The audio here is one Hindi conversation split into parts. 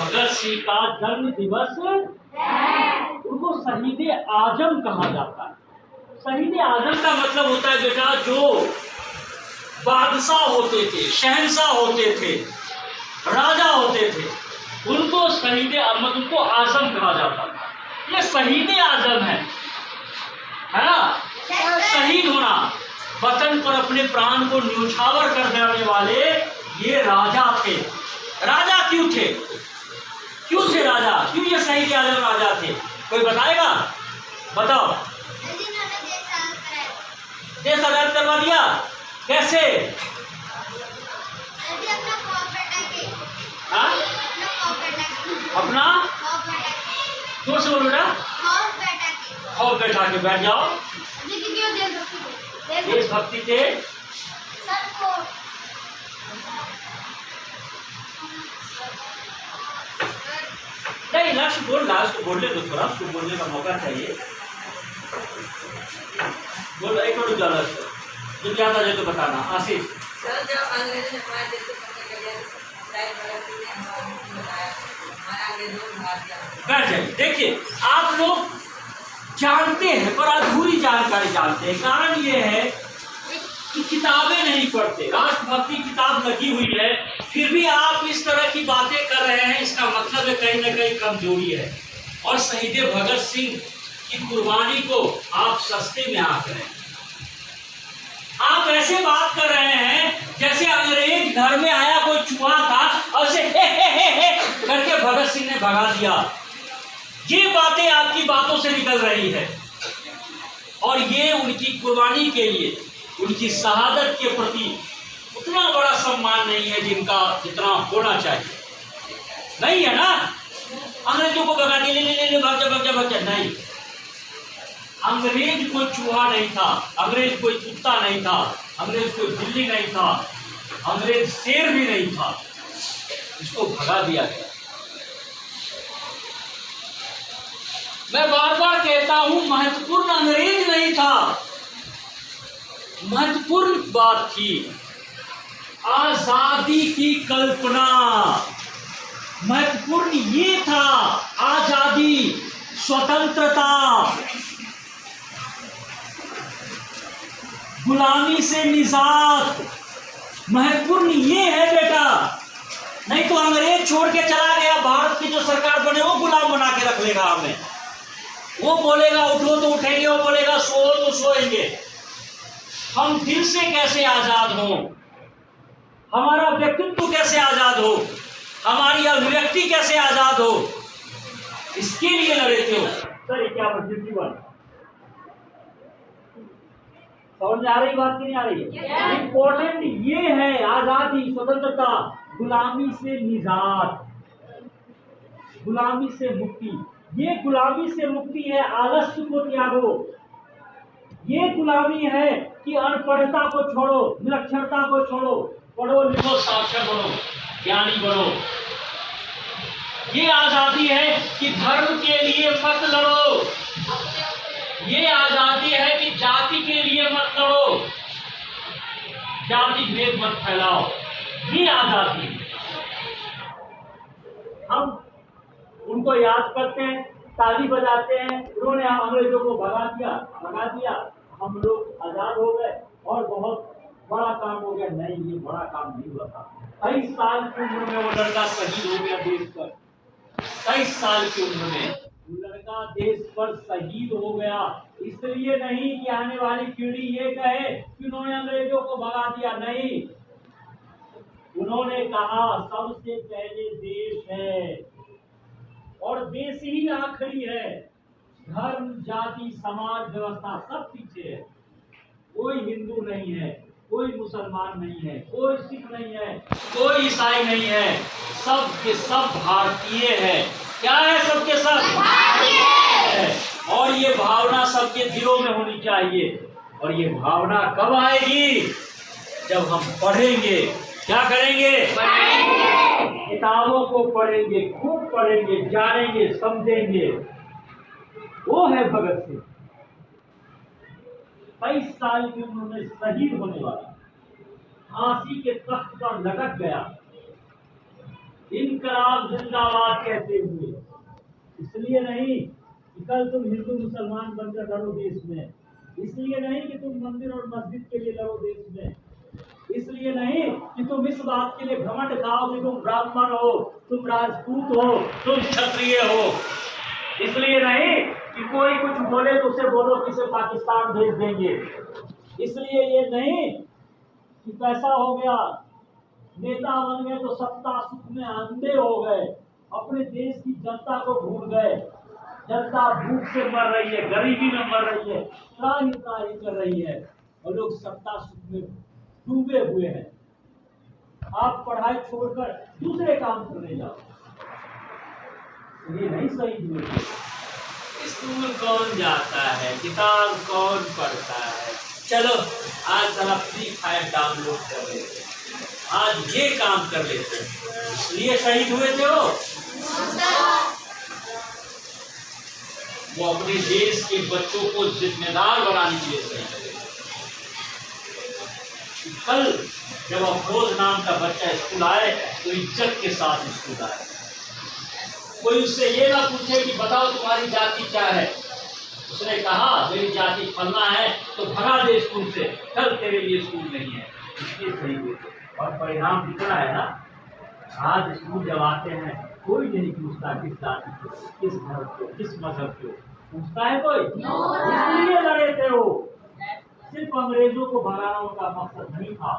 भगत सिंह का जन्म दिवस है। उनको शहीद आजम कहा जाता है। शहीद आजम का मतलब होता है बेटा जो बादशाह होते थे, शहंशाह होते थे, राजा होते थे, उनको शहीद अहमद उनको आजम कहा जाता था। ये शहीद आजम है ना। शहीद होना, वतन पर अपने प्राण को न्यौछावर कर देने वाले ये राजा थे। राजा क्यों थे? क्यों थे राजा? क्यों ये शहीद आजम राजा थे? कोई बताएगा? बताओ। देश आजाद करवा दिया। कैसे? हाँ? अपना जोर से बोलो बेटा। खौफ बैठा के बैठ जाओ। देशभक्ति थे। नहीं, लक्ष्य बोल रहा, उसको बोलने दो थोड़ा, उसको बोलने का मौका चाहिए। बोलो एक और ज्यादा जो क्या था तो बताना। आशीष सर, जब अंग्रेजों ने हमारे देश को कब्जा कर लिया तो शायद भगत सिंह ने हमारा बताया हमारा अंग्रेजों ने भाग दिया। बैठ जाइए। देखिए, आप लोग जानते हैं पर अधूरी जानकारी जानते हैं। कारण ये है कि किताबें नहीं पढ़ते। राष्ट्रभक्ति किताब लगी हुई है, फिर भी आप इस तरह की बातें कर रहे हैं। इसका मतलब है कहीं ना कहीं कमजोरी है। और शहीद भगत सिंह की कुर्बानी को आप सस्ते में आंक रहे हैं। आप ऐसे बात कर रहे हैं जैसे अंग्रेज घर में आया, कोई चूहा था और उसे हे करके भगत सिंह ने भगा दिया। ये बातें आपकी बातों से निकल रही है और ये उनकी कुर्बानी के लिए, उनकी शहादत के प्रति उतना बड़ा सम्मान नहीं है जितना होना चाहिए। नहीं है ना? अंग्रेजों को भगा दिया, ले भाग जा। नहीं, अंग्रेज कोई चूहा नहीं था, अंग्रेज कोई कुत्ता नहीं था, अंग्रेज कोई बिल्ली नहीं था, अंग्रेज शेर भी नहीं था। इसको भगा दिया गया। मैं बार बार कहता हूं, महत्वपूर्ण अंग्रेज नहीं था, महत्वपूर्ण बात थी आजादी की कल्पना। महत्वपूर्ण ये था आजादी, स्वतंत्रता, गुलामी से निजात। महत्वपूर्ण ये है बेटा। नहीं तो अंग्रेज छोड़ के चला गया, भारत की जो सरकार बने वो गुलाम बना के रख लेगा हमें। वो बोलेगा उठो तो उठेंगे, वो बोलेगा सो तो सोएंगे। हम दिल से कैसे आजाद हो, हमारा व्यक्तित्व कैसे आजाद हो, हमारी अभिव्यक्ति कैसे आजाद हो, इसके लिए लड़ते हो। सर ये क्या समझ में आ रही बात की नहीं आ रही है? इंपॉर्टेंट ये है आजादी, स्वतंत्रता, गुलामी से निजात, गुलामी से मुक्ति। ये गुलामी से मुक्ति है, आलस्य को त्यागो। ये गुलामी है कि अनपढ़ता को छोड़ो, निरक्षरता को छोड़ो, पढ़ो लिखो, साक्षर बनो, ज्ञानी बनो। ये आजादी है कि धर्म के लिए मत लड़ो। ये आजादी है कि जाति के लिए मत लड़ो, जाति भेद मत फैलाओ। ये आजादी। हम उनको याद करते हैं, ताली बजाते हैं, उन्होंने हम अंग्रेजों को भगा दिया, हम लोग आजाद हो गए और बहुत बड़ा काम हो गया। नहीं, ये बड़ा काम नहीं हुआ था। 23 साल की उम्र में वो लड़का शहीद हो गया देश पर। 23 साल की उम्र में वो लड़का देश पर शहीद हो गया। इसलिए नहीं कि आने वाली पीढ़ी ये कहे कि उन्होंने अंग्रेजों को भगा दिया। नहीं, उन्होंने कहा सबसे पहले देश है और देश ही आखिरी है। धर्म, जाति, समाज व्यवस्था सब पीछे है। कोई हिंदू नहीं है, कोई मुसलमान नहीं है, कोई सिख नहीं है, कोई ईसाई नहीं है, सब के सब भारतीय है। क्या है? सबके सब भारतीय है। और ये भावना सबके दिलों में होनी चाहिए। और ये भावना कब आएगी? जब हम पढ़ेंगे। क्या करेंगे? किताबों को पढ़ेंगे, खूब पढ़ेंगे, जानेंगे, समझेंगे। वो है भगत सिंह। 23 साल की उम्र में शहीद होने वाला, फांसी के तख्त पर लटक गया। इनकलाब जिंदाबाद कहते हुए। इसलिए नहीं कि कल तुम हिंदू मुसलमान बनकर लड़ो देश में, इसलिए नहीं कि तुम मंदिर और मस्जिद के लिए लड़ो देश में, इसलिए नहीं कि तुम इस बात के लिए घमंड खाओ कि तुम ब्राह्मण हो, तुम राजपूत हो, तुम क्षत्रिय हो, इसलिए नहीं कि कोई कुछ बोले तो उसे बोलो कि इसे पाकिस्तान भेज देंगे, इसलिए ये नहीं कि पैसा हो गया, नेता बन गए तो सत्ता सुख में अंधे हो गए, अपने देश की जनता को भूल गए। जनता भूख से मर रही है, गरीबी में मर रही है, त्राही त्राही कर रही है और लोग सत्ता सुख में डूबे हुए हैं। आप पढ़ाई छोड़कर दूसरे काम करने जाओ, ये नहीं सही हुए। स्कूल कौन जाता है, किताब कौन पढ़ता है। चलो आज जरा फ्री फायर डाउनलोड कर लेते, आज ये काम कर लेते, इसलिए शहीद हुए थे वो अपने देश के बच्चों को जिम्मेदार बनाने के लिए शहीद हुए। कल जब अफरोज नाम का बच्चा स्कूल आए तो इज्जत के साथ स्कूल आए, कोई उससे ये ना पूछे कि बताओ तुम्हारी जाति क्या है, उसने कहा मेरी जाति फलना है तो भगा दे स्कूल से, कल तेरे लिए स्कूल नहीं है, इसलिए सही हुए। और परिणाम दिख रहा है ना, आज स्कूल जब आते हैं कोई नहीं पूछता किस जाति को, किस धर्म को, किस मजहब को, पूछता है कोई? इसलिए लड़े थे वो, सिर्फ अंग्रेजों को भगाना उनका मकसद नहीं था।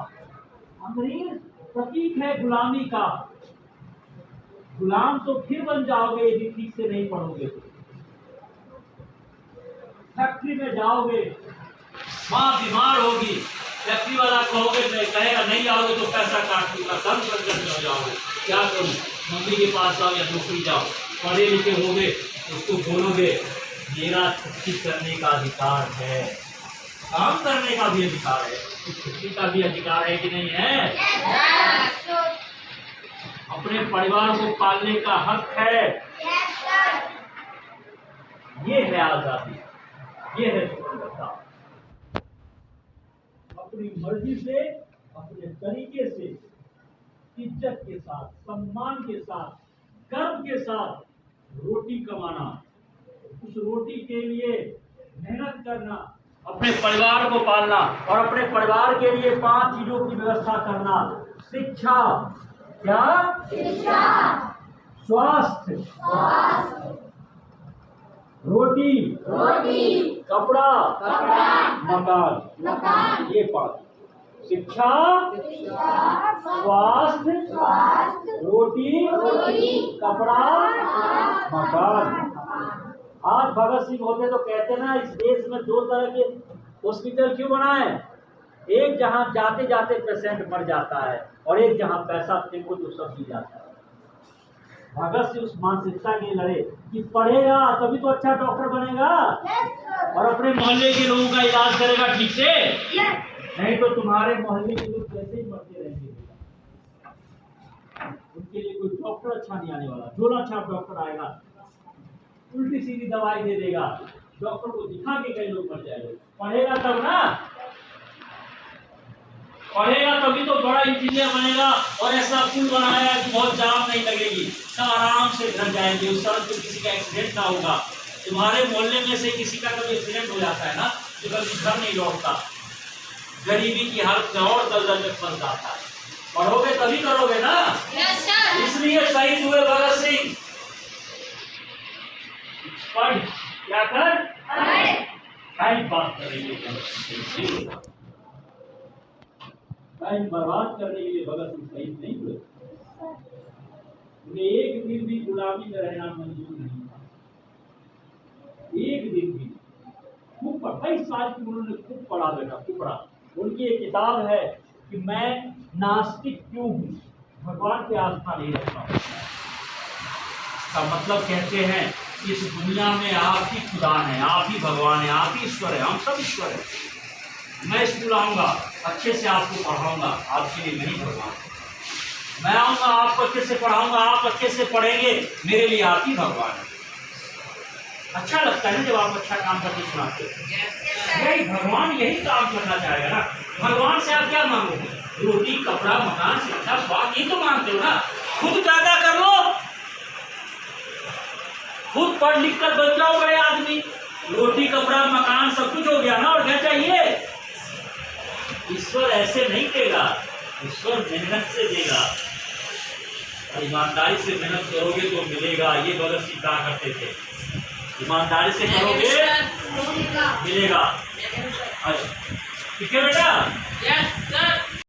अंग्रेज प्रतीक है गुलामी का, गुलाम तो फिर बन जाओगे यदि ठीक से नहीं पढ़ोगे। फैक्ट्री में जाओगे, माँ बीमार होगी, फैक्ट्री वाला कहेगा नहीं आओगे तो पैसा काट दूंगा, दम संकट में हो जाओगे, क्या करूँ, मम्मी के पास जाओ या नौकरी जाओ। पढ़े लिखे होगे उसको बोलोगे मेरा छुट्टी करने का अधिकार है, काम करने का भी अधिकार है, छुट्टी का भी अधिकार है कि नहीं है? अपने परिवार को पालने का हक है, ये है आजादी, ये है स्वतंत्रता। अपनी मर्जी से, अपने तरीके से, इज्जत के साथ, सम्मान के साथ, गर्व के साथ रोटी कमाना, उस रोटी के लिए मेहनत करना, अपने परिवार को पालना और अपने परिवार के लिए 5 चीजों की व्यवस्था करना। शिक्षा, क्या? शिक्षा, स्वास्थ्य, रोटी, कपड़ा, मकान, ये 5। शिक्षा, स्वास्थ्य, रोटी, कपड़ा, मकान। आज भगत सिंह होते तो कहते ना इस देश में 2 तरह के हॉस्पिटल क्यों बनाए, एक जहां जाते जाते पेशेंट मर जाता है और एक जहां पैसा फेंको तो सब दी जाता है। भगत सिंह उस मानसिकता के लड़े कि पढ़ेगा तभी तो अच्छा डॉक्टर बनेगा और अपने मोहल्ले के लोगों का इलाज करेगा ठीक से, नहीं तो तुम्हारे मोहल्ले के लोग कैसे ही मरते रहेंगे। उनके लिए कोई डॉक्टर अच्छा नहीं आने वाला, झोला छाप डॉक्टर आएगा, उल्टी सीधी दवाई दे देगा, डॉक्टर को दिखा के कई लोग मर जाएंगे। पढ़ेगा तब ना, पढ़ेगा तभी तो बड़ा इंजीनियर बनेगा और ऐसा पुल बनाएगा कि बहुत जाम नहीं लगेगी, सब आराम से घर जाएंगे, उस सड़क पर किसी का एक्सीडेंट ना होगा। तुम्हारे मोहल्ले में से किसी का कभी एक्सीडेंट हो जाता है ना तो कभी घर नहीं लौटता, गरीबी की हालत में और दलदल में फंस जाता है। पढ़ोगे तभी करोगे ना, इसलिए शहीद हुए भगत सिंह। पढ़, क्या कर, टाइम पास करेंगे, टाइम बर्बाद करने के लिए भगत सिंह शहीद नहीं हुए। उन्हें एक दिन भी गुलामी में रहना मंजूर नहीं था, एक दिन भी। खूब 28 साल की उन्होंने खूब पढ़ा बेटा, खूब पढ़ा। उनकी एक किताब है कि मैं नास्तिक क्यों हूँ, भगवान पे आस्था नहीं रखता हूँ। का मतलब कहते हैं इस दुनिया में आप ही खुदा हैं, आप ही भगवान हैं, आप ही ईश्वर है, हम सब ईश्वर है। मैं स्कूल आऊँगा, अच्छे से आपको पढ़ाऊँगा, आपके लिए नहीं भगवान। मैं आऊँगा, आपको अच्छे से पढ़ाऊँगा, आप अच्छे से पढ़ेंगे, मेरे लिए आप ही भगवान है। अच्छा लगता है ना जब आप अच्छा काम करके सुनाते हो। यही भगवान यही काम करना चाहेगा ना। भगवान से आप क्या मांगोगे? रोटी, कपड़ा, मकान, शिक्षा, स्वास्थ्य, ये तो मांगते हो ना। खुद पैदा कर लो, खुद पढ़ लिख कर बन जाओ बड़े आदमी, रोटी कपड़ा मकान सब कुछ हो गया ना, और क्या चाहिए। ईश्वर ऐसे नहीं देगा, ईश्वर मेहनत से देगा, और ईमानदारी से मेहनत करोगे तो मिलेगा। ये भगत सिंह कहा करते थे, ईमानदारी से करोगे मिलेगा। अच्छा ठीक है बेटा।